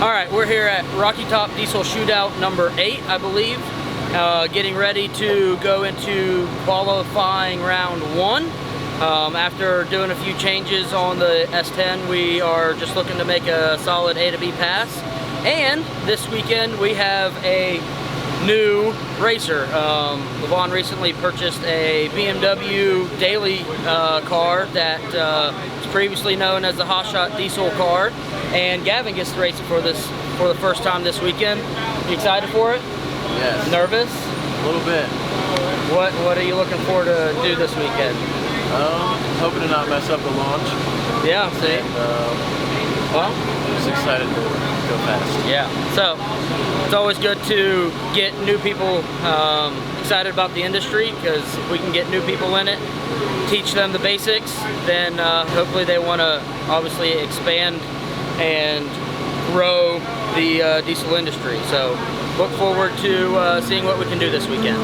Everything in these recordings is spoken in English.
All right, we're here at Rocky Top Diesel Shootout number 8, I believe. Getting ready to go into qualifying round 1. After doing a few changes on the S10, we are just looking to make a solid A to B pass. And this weekend we have a new racer. Levon recently purchased a BMW daily car that was previously known as the Hot Shot Diesel car, and Gavin gets to race it for the first time this weekend. You excited for it? Yes. Nervous? A little bit. What are you looking for to do this weekend? Hoping to not mess up the launch. Yeah, see? And, well, I'm just excited to go fast. Yeah, so it's always good to get new people excited about the industry, because if we can get new people in it, teach them the basics, then hopefully they want to obviously expand and grow the diesel industry. So look forward to seeing what we can do this weekend.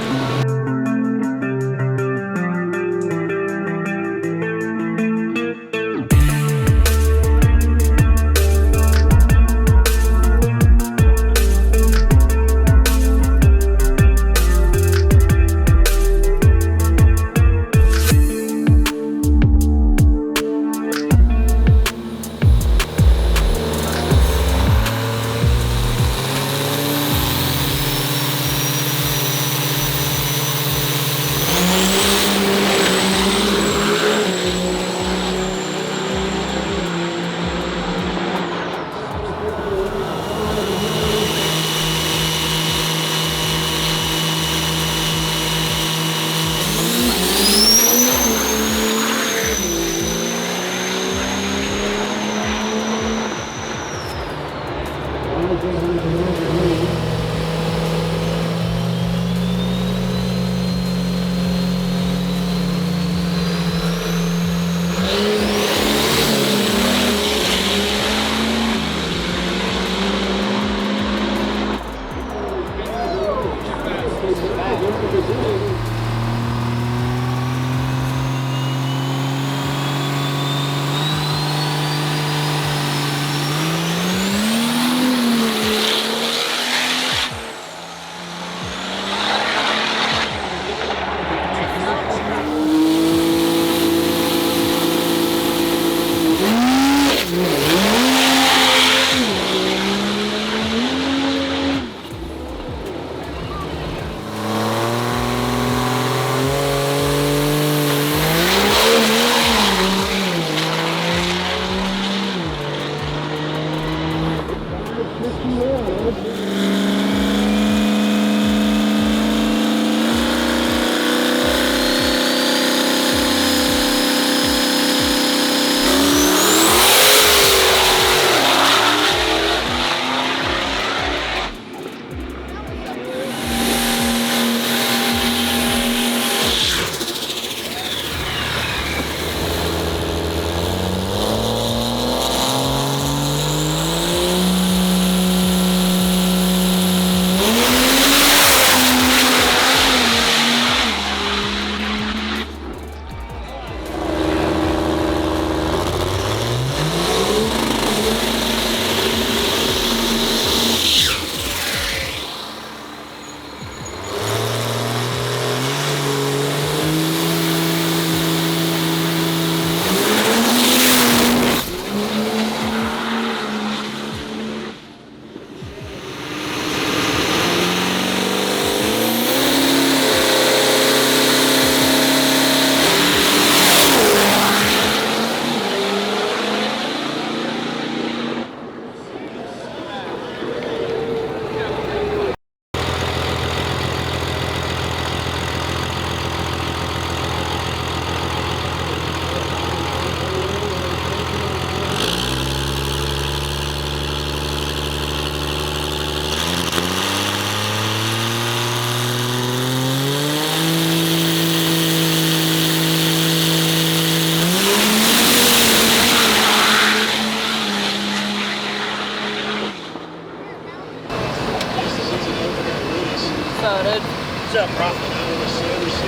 What's up, bro?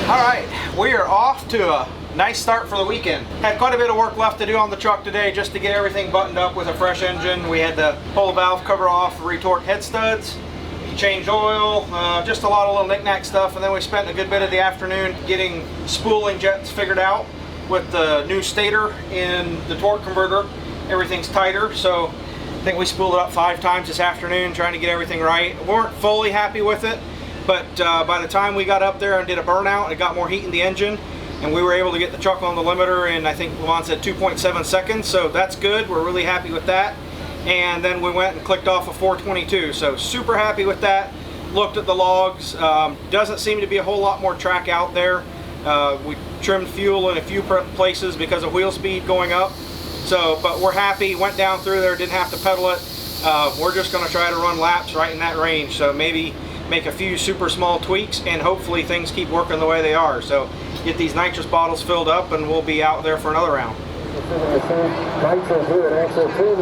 All right, we are off to a nice start for the weekend. Had quite a bit of work left to do on the truck today just to get everything buttoned up with a fresh engine. We had to pull the valve cover off, retort head studs, change oil, just a lot of little knick-knack stuff, and then we spent a good bit of the afternoon getting spooling jets figured out with the new stator in the torque converter. Everything's tighter, so I think we spooled it up 5 times this afternoon trying to get everything right. We weren't fully happy with it, but by the time we got up there and did a burnout, it got more heat in the engine, and we were able to get the truck on the limiter in, I think Lamont said 2.7 seconds, so that's good. We're really happy with that. And then we went and clicked off a 422, so super happy with that. Looked at the logs, doesn't seem to be a whole lot more track out there. We trimmed fuel in a few places because of wheel speed going up. So, but we're happy, went down through there, didn't have to pedal it. We're just gonna try to run laps right in that range. So maybe make a few super small tweaks and hopefully things keep working the way they are. So get these nitrous bottles filled up and we'll be out there for another round. Nitrous here at Axle 2,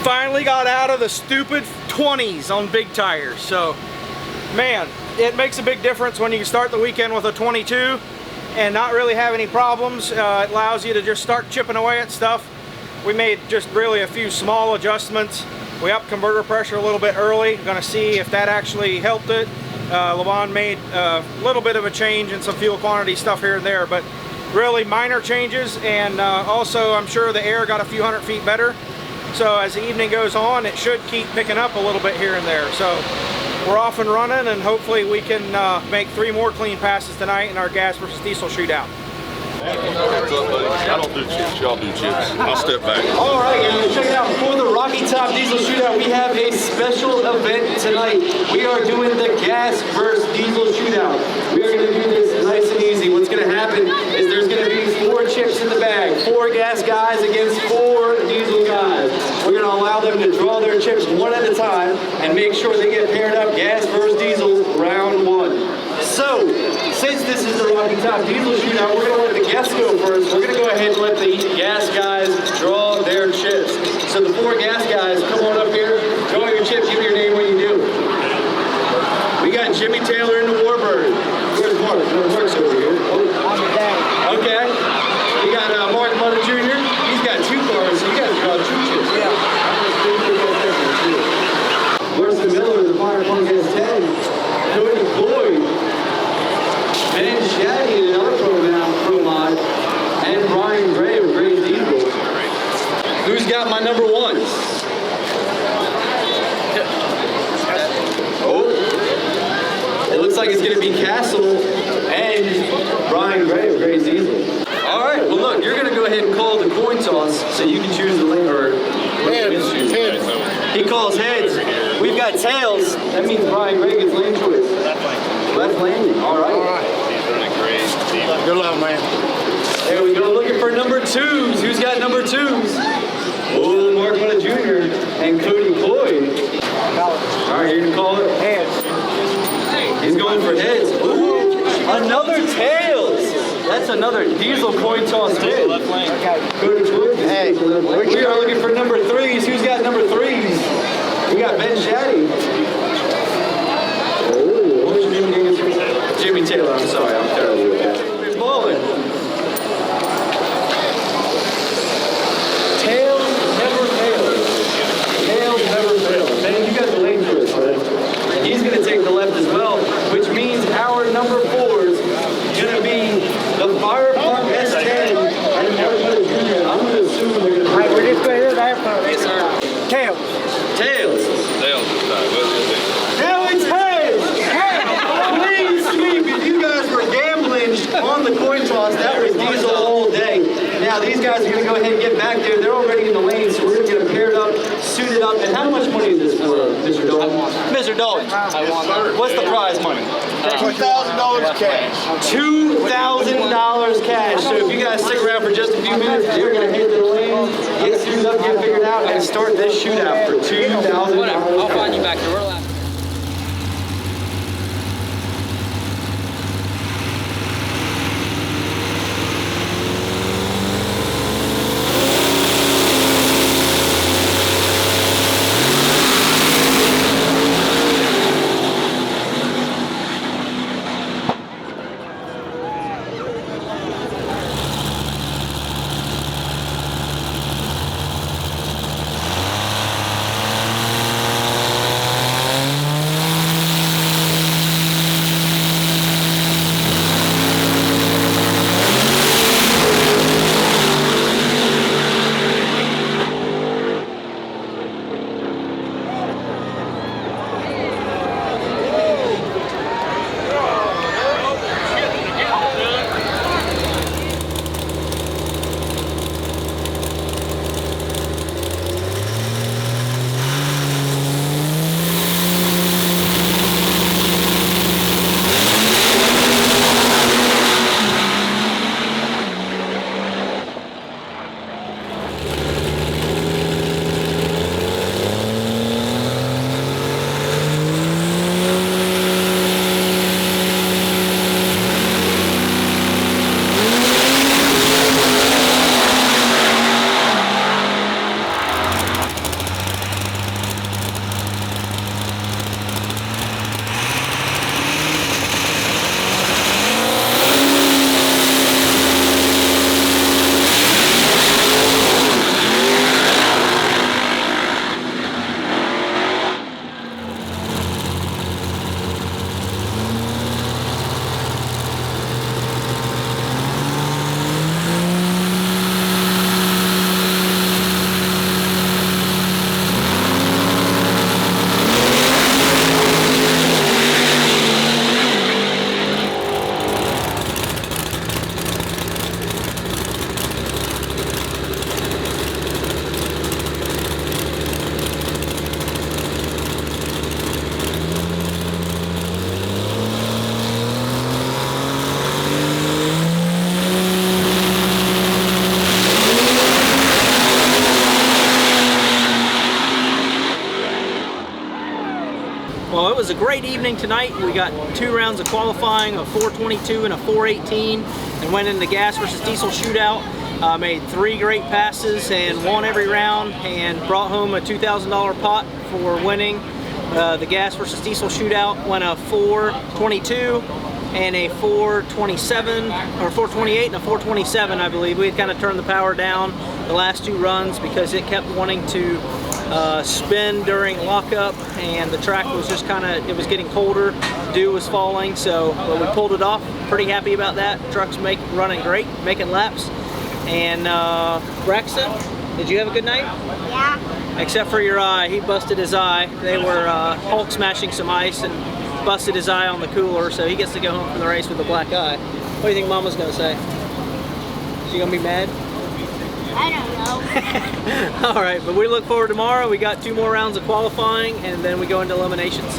Finally got out of the stupid 20s on big tires. So, man, it makes a big difference when you start the weekend with a 22 and not really have any problems. It allows you to just start chipping away at stuff. We made just really a few small adjustments. We upped converter pressure a little bit early. Gonna see if that actually helped it. Levon made a little bit of a change in some fuel quantity stuff here and there, but really minor changes. And also, I'm sure the air got a few hundred feet better. So as the evening goes on, it should keep picking up a little bit here and there. So we're off and running, and hopefully we can make 3 more clean passes tonight in our gas versus diesel shootout. What's up, buddy? I don't do chips. Y'all do chips. I'll step back. All right, guys, check it out. For the Rocky Top Diesel Shootout, we have a special event tonight. We are doing the gas versus diesel shootout. We are going to do this nice and easy. What's going to happen is there's going to be 4 chips in the bag. 4 gas guys against 4 diesel guys. We're going to allow them to draw their chips one at a time and make sure they get paired up gas versus diesel round 1. So, since this is the Rocky Top Diesel Shootout, we're going to let the guests go first. We're going to go ahead and let the gas guys draw their chips. So the 4 gas guys, come on up here, draw your chips, give me your name when you do. We got Jimmy Taylor in the Warbird. Where's Mark? Mark's over here. Oh. Okay. We got Mark Mutter Jr. He's got 2 cars, so you got to draw 2 chips. Yeah. Where's the Miller of the Fire? Ben Shaddy, another pro mod, and Brian Gray of Gray's Diesel. Who's got my number one? Oh, it looks like it's gonna be Castle and Brian Gray of Gray's Diesel. All right, well look, you're gonna go ahead and call the coin toss so you can choose the lane, or he calls heads. We've got tails. That means Brian Gray gets lane choice. Left lane. All right. He's running great. Good luck, man. There we go. Looking for number twos. Who's got number twos? Oh, Mark Hunter Jr. and Cody Floyd. All right, you're gonna call it heads. He's going for heads. Ooh, another tails. That's another Diesel coin toss win. Left lane. Cody Floyd. Hey, we are looking for number threes. Who's got number threes? We got Ben Shaddy. Oh, what's your name again? Jimmy Taylor. I'm sorry, I'm terrible with that. We're balling. Tails never fails. Tails never fails. Man, you got the lane choice, man. He's going to take the left as well, which means our number four is going to be the Firepunk S10 and Mark Hunter Jr. I'm going to assume they're going to. All right, we're just going to hear that from Yes, sir. Tails. Tails. Tails this time. Now it's heads! Please sleep if you guys were gambling on the coin toss. That was Diesel all day. Now these guys are going to go ahead and get back there. They're already in the lane, so we're going to get them paired up, suited up. And how much money is this for, Mr. Dolan? Mr. Dolan, what's the prize money? $2,000 cash. $2,000 cash. So if you guys stick around for just a few minutes, you're going to head to the lane, get suited up, get figured out, and start this shootout for $2,000. Whatever. I'll find you back there. We're laughing. Well, it was a great evening tonight. We got 2 rounds of qualifying, a 422 and a 418, and went in the gas versus diesel shootout. Made 3 great passes and won every round, and brought home a $2,000 pot for winning the gas versus diesel shootout. Went a 422 and a 427, or 428 and a 427, I believe. We had kind of turned the power down the last 2 runs because it kept wanting to spin during lockup, and the track was just it was getting colder, dew was falling, so we pulled it off. Pretty happy about that. Truck's running great, making laps. And Braxton, did you have a good night? Yeah. Except for your eye, he busted his eye. They were Hulk smashing some ice and busted his eye on the cooler, so he gets to go home from the race with a black eye. What do you think Mama's gonna say? Is she gonna be mad? I don't know. All right, but we look forward to tomorrow. We got 2 more rounds of qualifying, and then we go into eliminations.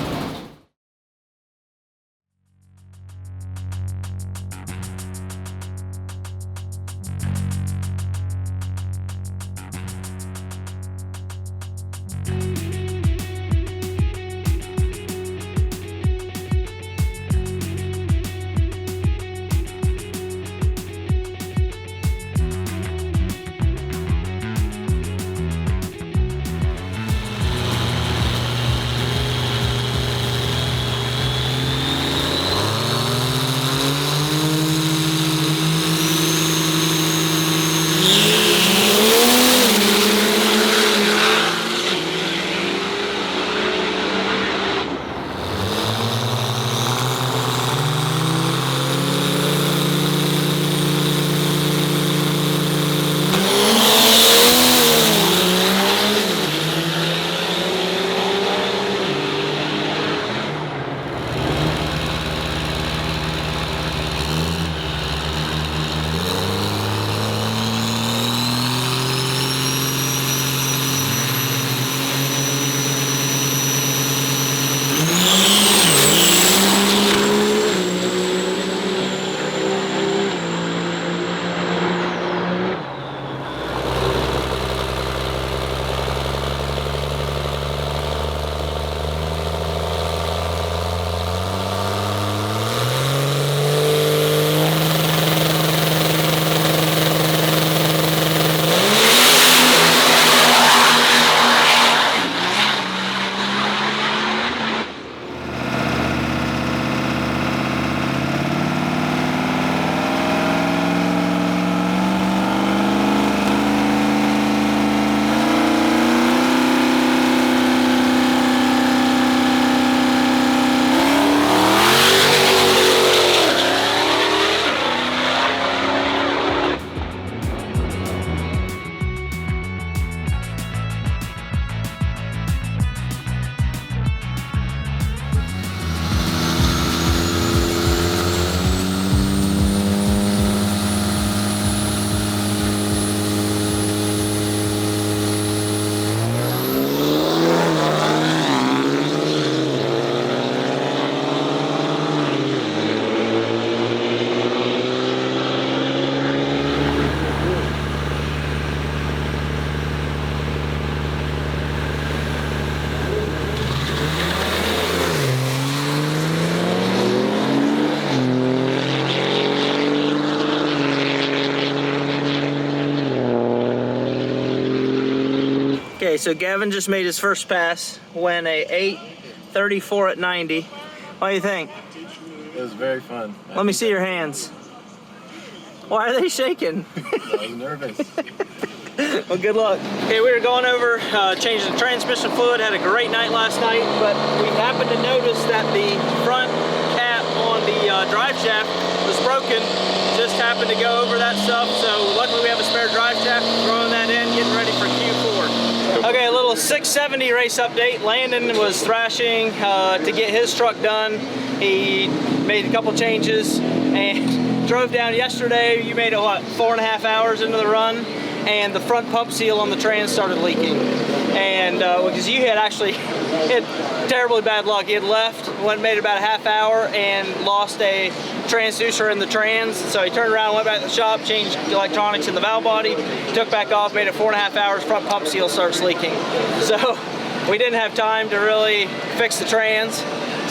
Okay, so Gavin just made his first pass, went a 8:34 at 90. What do you think? It was very fun. Let me see your hands. Why are they shaking? I was nervous. Well, good luck. Okay, we were going over changing the transmission fluid. Had a great night last night, but we happened to notice that the front cap on the drive shaft was broken. Just happened to go over that stuff, so luckily we have a spare drive shaft. Throwing that in, getting ready for Q4. Okay, a little 670 race update. Landon was thrashing to get his truck done. He made a couple changes and drove down yesterday. You made it, what, 4.5 hours into the run? And the front pump seal on the trans started leaking. And because you had actually had terribly bad luck. He had left, went made about a half hour and lost a transducer in the trans. So he turned around, went back to the shop, changed electronics in the valve body, took back off, made it 4.5 hours, front pump seal starts leaking. So we didn't have time to really fix the trans.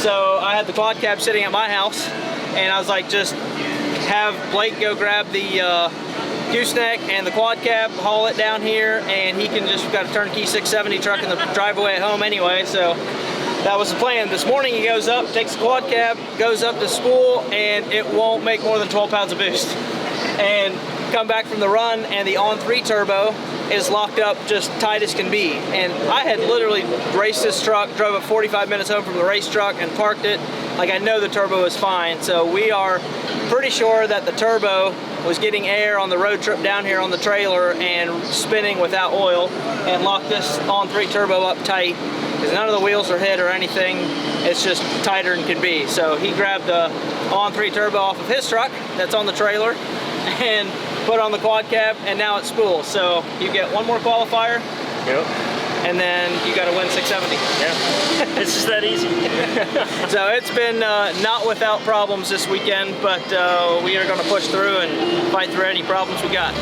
So I had the quad cab sitting at my house and I was like, just have Blake go grab the gooseneck and the quad cab, haul it down here, and he can just got a turnkey 670 truck in the driveway at home anyway, so that was the plan. This morning he goes up, takes the quad cab, goes up to spool, and it won't make more than 12 pounds of boost. And come back from the run and the on-3 turbo is locked up just tight as can be. And I had literally raced this truck, drove it 45 minutes home from the race truck and parked it. Like, I know the turbo is fine. So we are pretty sure that the turbo was getting air on the road trip down here on the trailer and spinning without oil, and locked this on-3 turbo up tight, because none of the wheels are hit or anything. It's just tighter than can be. So he grabbed the on-3 turbo off of his truck that's on the trailer and put on the quad cab, and now it's spool. So you get one more qualifier. Yep. And then you got to win 670. Yeah. It's just that easy. So it's been not without problems this weekend, but we are going to push through and fight through any problems we got.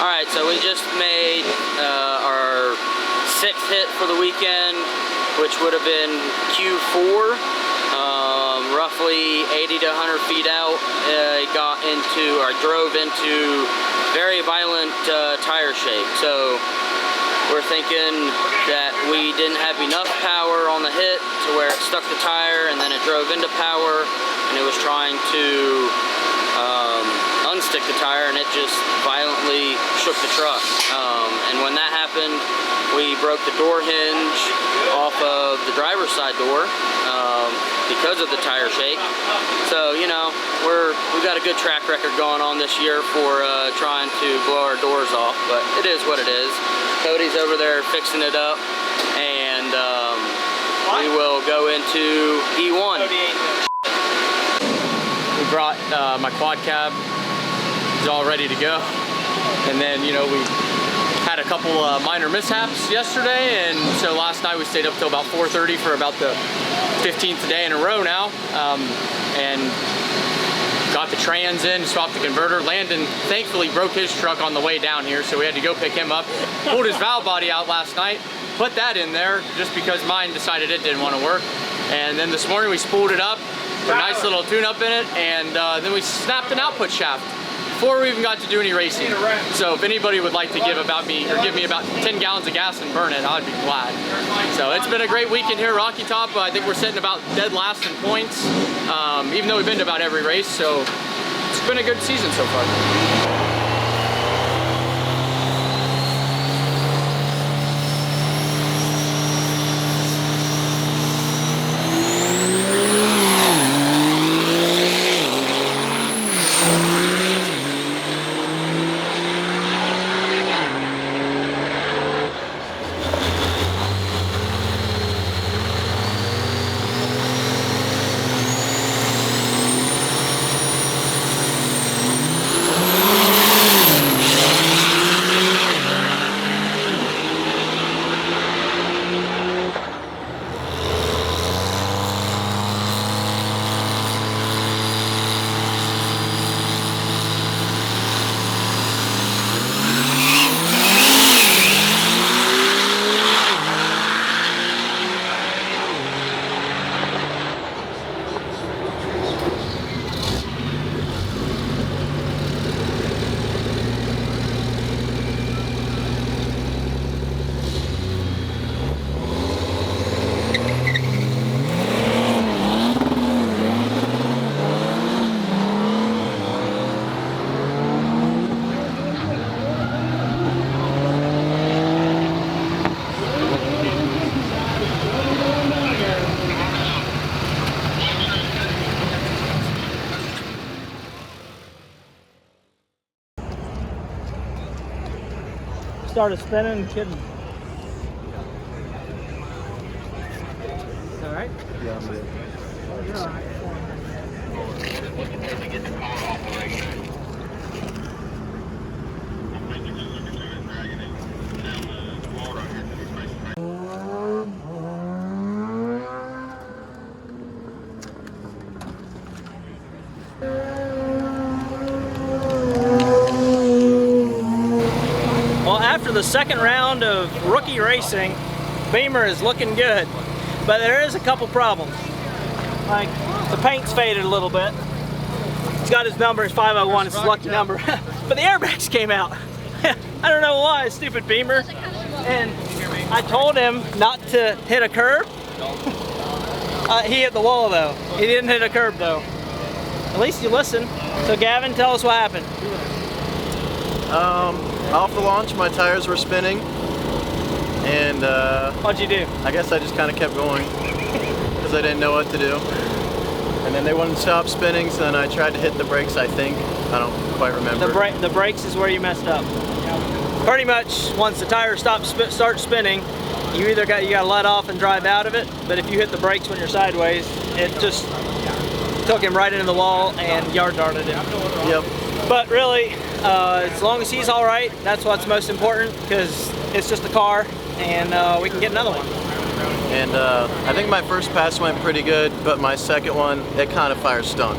Alright, so we just made our 6th hit for the weekend, which would have been Q4, roughly 80 to 100 feet out. I drove into very violent tire shake. So we're thinking that we didn't have enough power on the hit to where it stuck the tire, and then it drove into power, and it was trying to unstick the tire, and it just violently shook the truck. And when that happened, we broke the door hinge off of the driver's side door because of the tire shake. So, you know, we've got a good track record going on this year for trying to blow our doors off, but it is what it is. Cody's over there fixing it up, and we will go into E1. We brought my quad cab. It's all ready to go. And then, you know, we had a couple minor mishaps yesterday, and so last night we stayed up till about 4:30 for about the 15th day in a row now, and got the trans in, swapped the converter. Landon thankfully broke his truck on the way down here, so we had to go pick him up. Pulled his valve body out last night, put that in there just because mine decided it didn't want to work. And then this morning we spooled it up, put a nice little tune-up in it, and then we snapped an output shaft before we even got to do any racing. So if anybody would like to give me about 10 gallons of gas and burn it, I'd be glad. So it's been a great weekend here at Rocky Top. I think we're sitting about dead last in points, even though we've been to about every race. So it's been a good season so far. started spinning and kidding. All right? Yeah, I'm good. You're all right. Well, after the second round of rookie racing, Beamer is looking good, but there is a couple problems. Like, the paint's faded a little bit. He's got his number, it's 501, it's his lucky number. But the airbags came out. I don't know why, stupid Beamer. And I told him not to hit a curb. He hit the wall though. He didn't hit a curb though. At least you listen. So Gavin, tell us what happened. Off the launch, my tires were spinning, and What'd you do? I guess I just kind of kept going because I didn't know what to do. And then they wouldn't stop spinning, so then I tried to hit the brakes, I think. I don't quite remember. The brakes is where you messed up. Pretty much, once the tires start spinning, you either got to let off and drive out of it, but if you hit the brakes when you're sideways, it just took him right into the wall and yard darted him. Yep. But really, as long as he's all right, that's what's most important, because it's just a car, and we can get another one. And I think my first pass went pretty good, but my second one, it kind of fire stunk.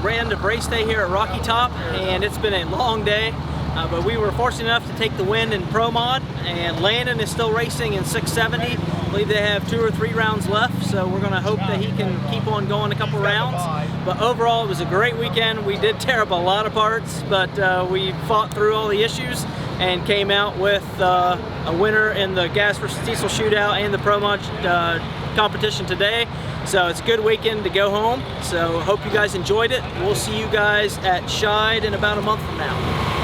end of race day here at Rocky Top, and it's been a long day. But we were fortunate enough to take the win in Pro Mod, and Landon is still racing in 670. I believe they have 2 or 3 rounds left, so we're going to hope that he can keep on going a couple rounds. But overall, it was a great weekend. We did tear up a lot of parts, but we fought through all the issues and came out with a winner in the gas versus diesel shootout and the Pro Mod competition today. So it's a good weekend to go home. So hope you guys enjoyed it. We'll see you guys at Shide in about a month from now.